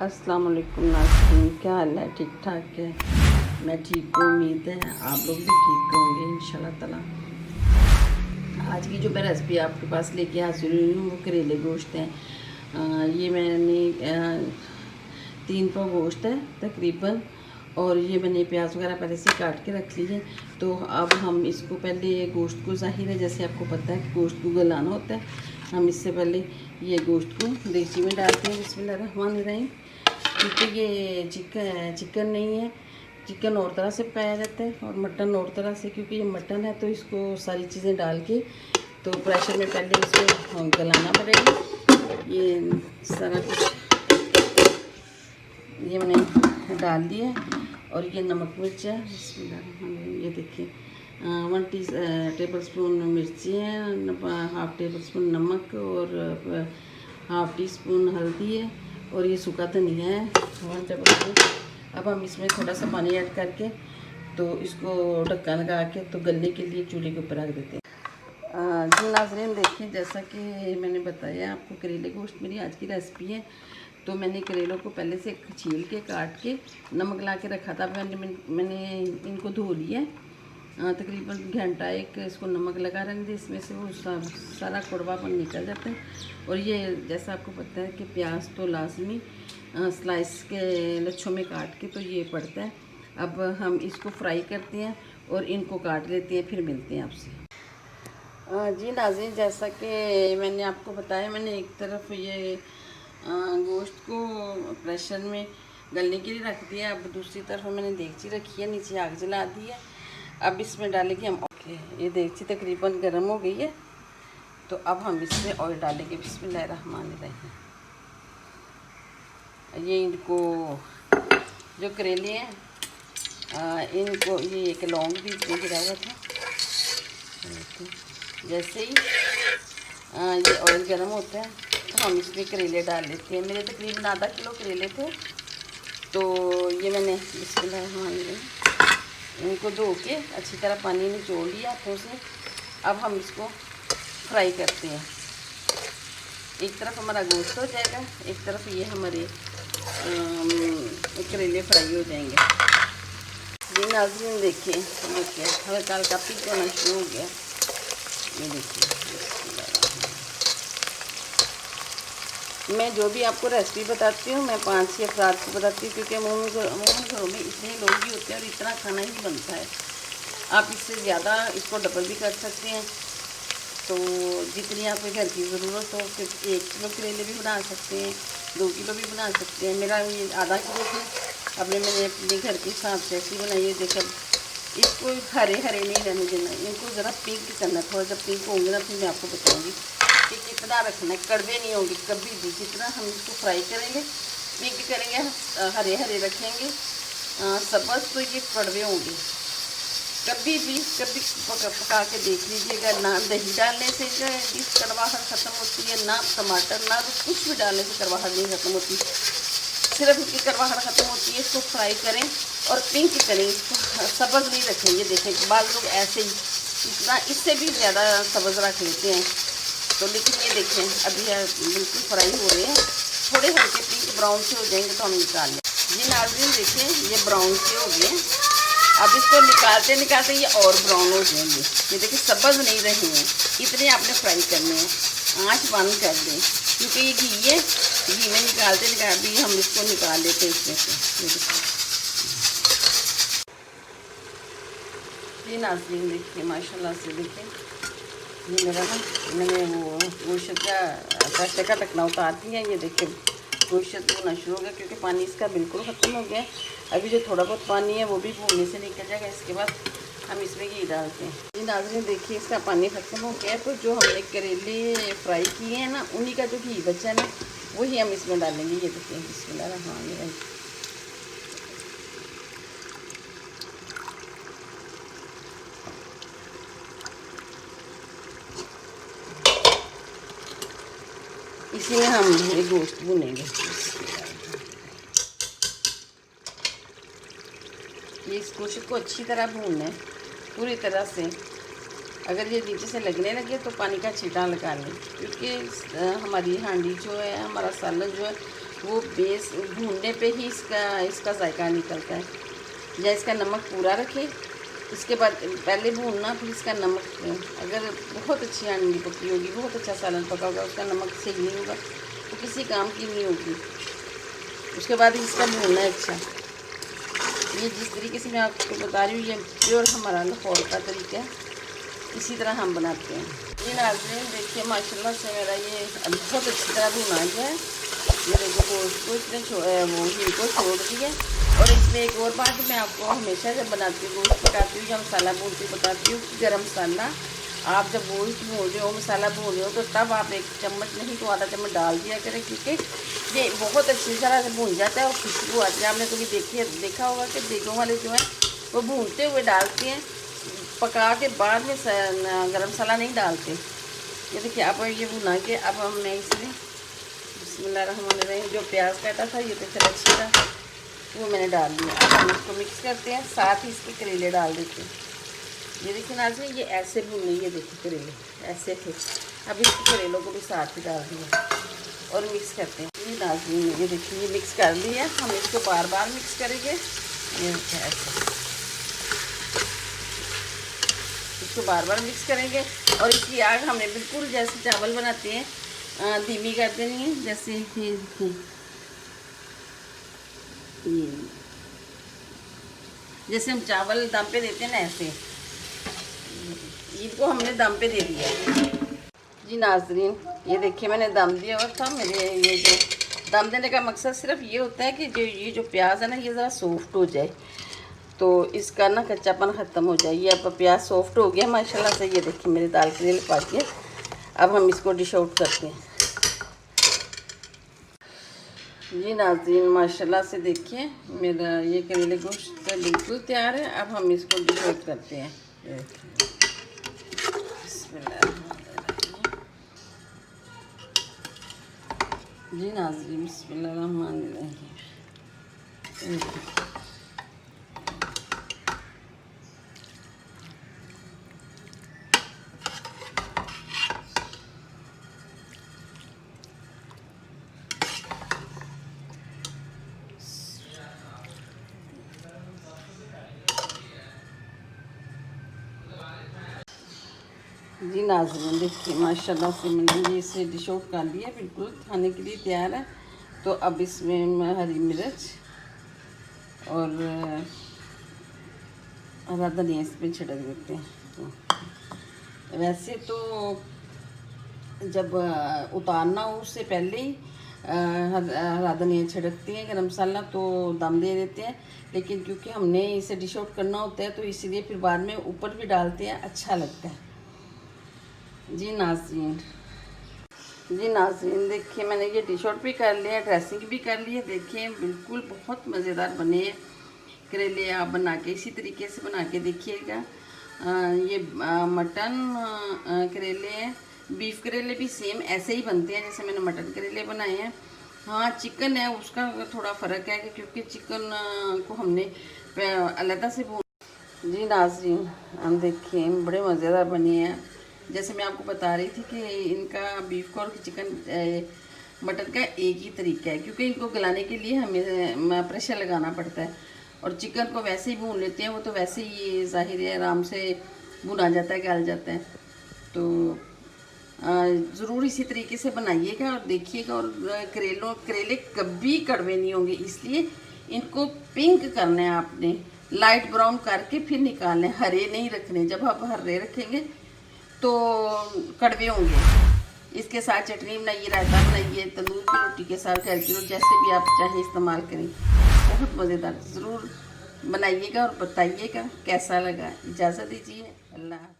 अस्सलाम वालेकुम नाज़रीन, क्या हाल है? ठीक ठाक है। मैं ठीक हूँ, उम्मीद है आप लोग भी ठीक होंगे इंशाल्लाह ताला। आज की जो मैं रेसिपी आपके पास लेके हाजिर हुई हूँ वो करेले गोश्त हैं। ये मैंने 3 पाव गोश्त है तकरीबन, और ये मैंने प्याज वगैरह पहले से काट के रख ली है। तो अब हम इसको पहले गोश्त को, ज़ाहिर है जैसे आपको पता है कि गोश्त को गलाना होता है, हम इससे पहले ये गोश्त को देगची में डालते हैं। बिस्मिल्लाहिर्रहमानिर्रहीम। क्योंकि ये चिकन नहीं है, चिकन और तरह से पकाया जाता है और मटन और तरह से। क्योंकि ये मटन है तो इसको सारी चीज़ें डाल के तो प्रेशर में पहले इसको गलाना पड़ेगा। ये सारा कुछ ये मैंने डाल दिया और ये नमक मिर्च है। ये देखिए 1 टेबल स्पून मिर्ची है, 1/2 टेबल स्पून नमक और 1/2 टी स्पून हल्दी है, और ये सूखा धनिया है 1 टेबल स्पून। अब हम इसमें थोड़ा सा पानी ऐड करके तो इसको ढक्का लगा के तो गलने के लिए चूल्हे के ऊपर रख देते हैं। जी नाज़रीन, देखिए जैसा कि मैंने बताया आपको, करेले गोश्त मेरी आज की रेसिपी है। तो मैंने करेलों को पहले से छील के काट के नमक ला के रखा था। मैंने इनको धो लिया, तकरीबन घंटा एक इसको नमक लगा रख दिया। इसमें से वो सारा कड़वापन निकल जाता है। और ये जैसा आपको पता है कि प्याज तो लाजमी स्लाइस के लच्छों में काट के तो ये पड़ता है। अब हम इसको फ्राई करते हैं और इनको काट लेते हैं, फिर मिलते हैं आपसे। जी नाज़रीन, जैसा कि मैंने आपको बताया, मैंने एक तरफ ये गोश्त को प्रेशर में गलने के लिए रख दिया। अब दूसरी तरफ मैंने देगची रखी है, नीचे आग जला दी है। अब इसमें डालेंगे हम ये देगची तकरीबन गर्म हो गई है, तो अब हम इसमें ऑयल डालेंगे। बिस्मिल्लाहिर्रहमानिर्रहीम। ये इनको जो करेले हैं इनको ये एक लौंग भी इसमें गिरा हुआ था। जैसे ही ये ऑयल गर्म होता है तो हम इसमें करेले डाल लेते हैं। मेरे तकरीबन आधा किलो करेले थे, तो ये मैंने बिस्मिल्लाहिर्रहमानिर्रहीम इनको धो के अच्छी तरह पानी निचोड़ लिया हाथों से। अब हम इसको फ्राई करते हैं। एक तरफ हमारा गोश्त हो जाएगा, एक तरफ ये हमारे करेले फ्राई हो जाएंगे। ये नाज़रीन देखिए हल्का हल्का पीक होना शुरू हो गया। ये देखिए, मैं जो भी आपको रेसिपी बताती हूँ मैं 5-6 अफराद को बताती हूँ, क्योंकि अमूमन घरों में इतने लोग ही होते हैं और इतना खाना ही बनता है। आप इससे ज़्यादा इसको डबल भी कर सकते हैं, तो जितनी आपके घर की ज़रूरत हो। फिर 1 किलो करेले भी बना सकते हैं, 2 किलो भी बना सकते हैं। मेरा ये आधा किलो थे, अब मैंने अपने घर के हिसाब से ऐसी बनाई है। देखो, इसको हरे हरे नहीं रहने देना, इनको ज़रा पिंक करना। थोड़ा जब पिंक होंगे ना फिर मैं आपको बताऊँगी कि कितना रखना है। कड़वे नहीं होंगे कभी भी। जितना हम इसको फ्राई करेंगे, पिंक करेंगे, हरे हरे रखेंगे, सब्ज़ तो ये कड़वे होंगे। कभी पका के देख लीजिएगा। ना दही डालने से डिश कड़वाहट ख़त्म होती है, ना टमाटर, ना कुछ भी डालने से कड़वाहट नहीं ख़त्म होती। सिर्फ इसकी कड़वाहट ख़त्म होती है। इसको फ्राई करें और पिंक करें, इसको सब्ज़ नहीं रखेंगे। देखें बाद लोग ऐसे ही इतना इससे भी ज़्यादा सब्ज़ रख लेते हैं। तो लेकिन ये देखें अभी बिल्कुल फ्राई हो रहे हैं, थोड़े हल्के पिंक ब्राउन से हो जाएंगे तो हम निकाल लें। ये नाज़रीन देखें ये ब्राउन से हो गए। अब इसको निकालते निकालते ये और ब्राउन हो जाएंगे। ये देखिए सब्ज़ नहीं रहे हैं, इतने आपने फ्राई करने हैं। आँच बंद कर दें, क्योंकि ये घी है, घी में निकालते निकालते भी हम इसको निकाल लेते हैं इसमें से। ये नाज़रीन देखिए माशाल्लाह से देखिए, ये मेरा ना मैंने वो गोश्त का प्रेशर का ढक्कना उतार दिया। ये देखिए गोश्त होना शुरू हो गया, क्योंकि पानी इसका बिल्कुल ख़त्म हो गया। अभी जो थोड़ा बहुत पानी है वो भी भूनने से निकल जाएगा। इसके बाद हम इसमें घी डालते हैं। ये नाज़रीन देखिए इसका पानी ख़त्म हो गया। तो जो हमने करेले फ्राई किए हैं ना, उन्हीं का जो घी बचा है ना, वही हम इसमें डालेंगे। ये देखिए बिस्मिल्लाहिर्रहमानिर्रहीम। इसी में हम ये गोश्त भूनेंगे। ये इस गोश्त को अच्छी तरह भूनना है पूरी तरह से। अगर ये नीचे से लगने लगे तो पानी का छींटा लगा लें, क्योंकि हमारी हांडी जो है, हमारा सालन जो है वो बेस भूनने पे ही इसका जायका निकलता है। या इसका नमक पूरा रखें, इसके बाद पहले भूनना, फिर इसका नमक। अगर बहुत अच्छी अंडी पकी होगी, बहुत अच्छा सालन पका होगा, उसका नमक सही नहीं होगा तो किसी काम की नहीं होगी। उसके बाद इसका भूनना है अच्छा। ये जिस तरीके से मैं आपको बता रही हूँ, ये प्योर हमारा लाहौर का तरीका है, इसी तरह हम बनाते हैं। ये नाज़रीन देखिए माशाल्लाह से मेरा ये बहुत अच्छी तरह भुना गया है। ये देखो गोश्त को इसने वो घी को छोड़ दिया। और इसमें एक और बात मैं आपको हमेशा जब बनाती हूँ, गोश्त पकाती हूँ या मसाला भूनती हूँ, बताती हूँ कि गरम मसाला आप जब गोश्त भून रहे हो, मसाला भून रहे हो, तो तब आप 1 चम्मच नहीं तो आधा चम्मच डाल दिया करें, क्योंकि ये बहुत अच्छी तरह से भून जाता है और खुशबू आती है। आपने कभी देखा होगा कि देगों वाले जो हैं वो भूनते हुए डालते हैं, पका के बाद में गरम मसाला नहीं डालते। ये देखिए आप ये भुना के अब हमने इसमें बिस्मिल्लाहिर्रहमानिर्रहीम जो प्याज काटा था, ये तो चला अच्छी था, वो मैंने डाल दिया। अब हम इसको मिक्स करते हैं, साथ ही इसके करेले डाल देते हैं। ये देखिए नाज़रीन ये ऐसे भुने, ये देखिए करेले ऐसे थे। अब इसके करेलों को भी साथ ही डाल दिया और मिक्स करते हैं। ये नाज़रीन ये देखिए ये मिक्स कर लिया, हम इसको बार बार मिक्स करेंगे। ये ऐसे इसको बार बार मिक्स करेंगे। और इसकी आग हमने बिल्कुल जैसे चावल बनाते हैं धीमी कर देनी है। जैसे ये जैसे हम चावल दम पे देते हैं ना, ऐसे इनको हमने दम पे दे दिया जी नाज़रीन। ये देखिए मैंने दम दिया हुआ था। मेरे ये जो दम देने का मकसद सिर्फ ये होता है कि ये जो प्याज है ना, ये ज़रा सॉफ्ट हो जाए, तो इसका ना कच्चापन ख़त्म हो जाए। ये अब प्याज सॉफ्ट हो गया माशाल्लाह से। ये देखिए मेरे दाल करेले पक गए। अब हम इसको डिश आउट करते हैं जी नाज़रीन। माशाल्लाह से देखिए मेरा ये करेले गोश्त बिल्कुल तैयार है। अब हम इसको डिश आउट करते हैं। जी नाज़रीन बिस्मिल्लाहिर्रहमानिर्रहीम। जी नाज़रीन देखिए माशाल्लाह से मैंने इसे डिश आउट कर दिया, बिल्कुल खाने के लिए तैयार है। तो अब इसमें हरी मिर्च और हरा धनिया इस पर छिड़क देते हैं। तो वैसे तो जब उतारना हो उससे पहले ही हरा धनिया छिड़कते हैं, गरम मसाला तो दम दे देते हैं, लेकिन क्योंकि हमने इसे डिश आउट करना होता है तो इसीलिए फिर बाद में ऊपर भी डालते हैं, अच्छा लगता है जी नाज़रीन। जी नाज़रीन देखिए मैंने ये डिश आउट भी कर लिया, ड्रेसिंग भी कर ली है। देखिए बिल्कुल बहुत मज़ेदार बने करेले। आप बना के इसी तरीके से बना के देखिएगा। ये मटन करेले हैं, बीफ करेले भी सेम ऐसे ही बनते हैं जैसे मैंने मटन करेले बनाए हैं। हाँ चिकन है उसका थोड़ा फ़र्क है क्योंकि चिकन को हमने अलग से जी नाज़रीन हम देखिए बड़े मज़ेदार बने हैं। जैसे मैं आपको बता रही थी कि इनका बीफ का और चिकन मटन का एक ही तरीका है, क्योंकि इनको गलाने के लिए हमें प्रेशर लगाना पड़ता है। और चिकन को वैसे ही भून लेते हैं, वो तो वैसे ही ज़ाहिर है आराम से भुना जाता है, गल जाता है। तो ज़रूर इसी तरीके से बनाइएगा और देखिएगा। और करेले कभी कड़वे नहीं होंगे, इसलिए इनको पिंक करना है आपने, लाइट ब्राउन करके फिर निकालने, हरे नहीं रखने। जब आप हरे रखेंगे तो कड़वे होंगे। इसके साथ चटनी बनाइए, रायता बनाइए, तंदूर की रोटी के साथ, घर की रोटी, जैसे भी आप चाहें इस्तेमाल करें। बहुत मज़ेदार, ज़रूर बनाइएगा और बताइएगा कैसा लगा। इजाज़त दीजिए, अल्लाह।